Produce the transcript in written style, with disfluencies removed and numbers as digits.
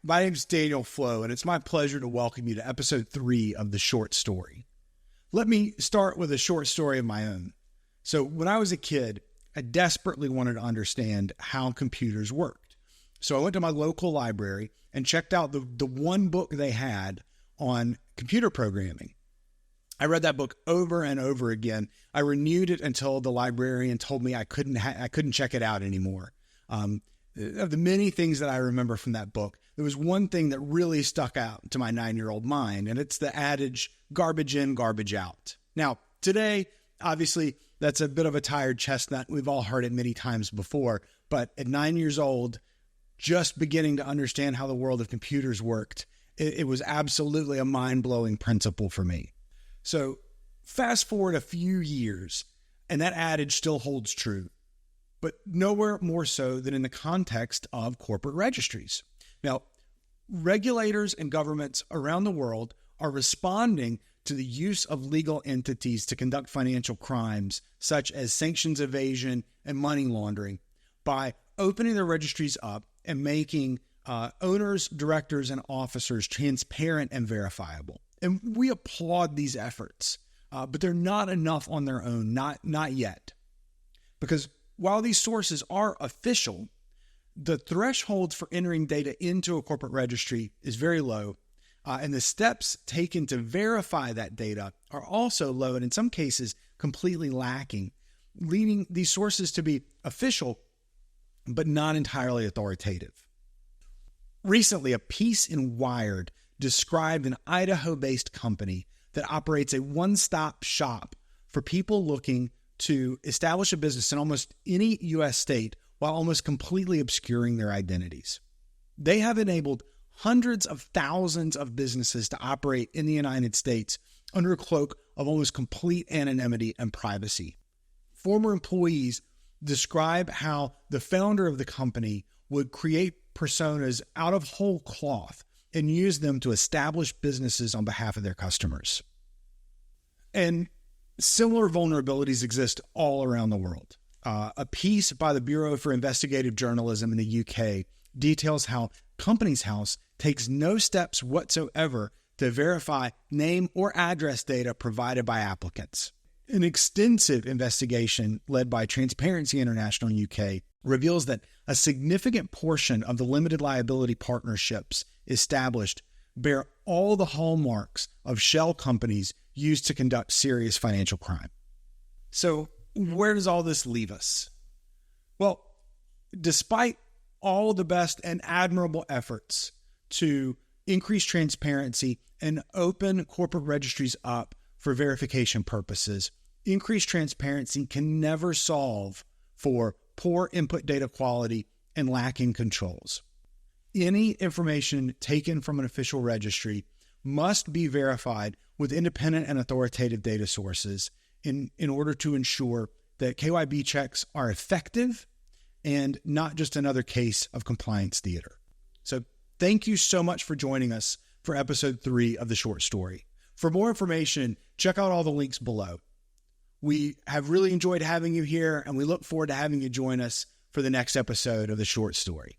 My name's Daniel Flowe, and it's my pleasure to welcome you to episode 3 of The Short Story. Let me start with a short story of my own. So when I was a kid, I desperately wanted to understand how computers worked. So I went to my local library and checked out the one book they had on computer programming. I read that book over and over again. I renewed it until the librarian told me I couldn't check it out anymore. Of the many things that I remember from that book, there was one thing that really stuck out to my 9-year-old mind, and it's the adage, garbage in, garbage out. Now, today, obviously, that's a bit of a tired chestnut. We've all heard it many times before, but at 9 years old, just beginning to understand how the world of computers worked, it was absolutely a mind-blowing principle for me. So fast forward a few years, and that adage still holds true, but nowhere more so than in the context of corporate registries. Now, regulators and governments around the world are responding to the use of legal entities to conduct financial crimes, such as sanctions evasion and money laundering, by opening their registries up and making owners, directors, and officers transparent and verifiable. And we applaud these efforts, but they're not enough on their own, not yet. Because while these sources are official, the thresholds for entering data into a corporate registry is very low, and the steps taken to verify that data are also low and in some cases completely lacking, leading these sources to be official but not entirely authoritative. Recently, a piece in Wired described an Idaho-based company that operates a one-stop shop for people looking to establish a business in almost any U.S. state while almost completely obscuring their identities. They have enabled hundreds of thousands of businesses to operate in the United States under a cloak of almost complete anonymity and privacy. Former employees describe how the founder of the company would create personas out of whole cloth and use them to establish businesses on behalf of their customers. And similar vulnerabilities exist all around the world. A piece by the Bureau for Investigative Journalism in the UK details how Companies House takes no steps whatsoever to verify name or address data provided by applicants. An extensive investigation led by Transparency International UK reveals that a significant portion of the limited liability partnerships established bear all the hallmarks of shell companies used to conduct serious financial crime. So, where does all this leave us? Well, despite all the best and admirable efforts to increase transparency and open corporate registries up for verification purposes, increased transparency can never solve for poor input data quality and lacking controls. Any information taken from an official registry must be verified with independent and authoritative data sources in order to ensure that KYB checks are effective and not just another case of compliance theater. So thank you so much for joining us for episode 3 of The Short Story. For more information, check out all the links below. We have really enjoyed having you here, and we look forward to having you join us for the next episode of The Short Story.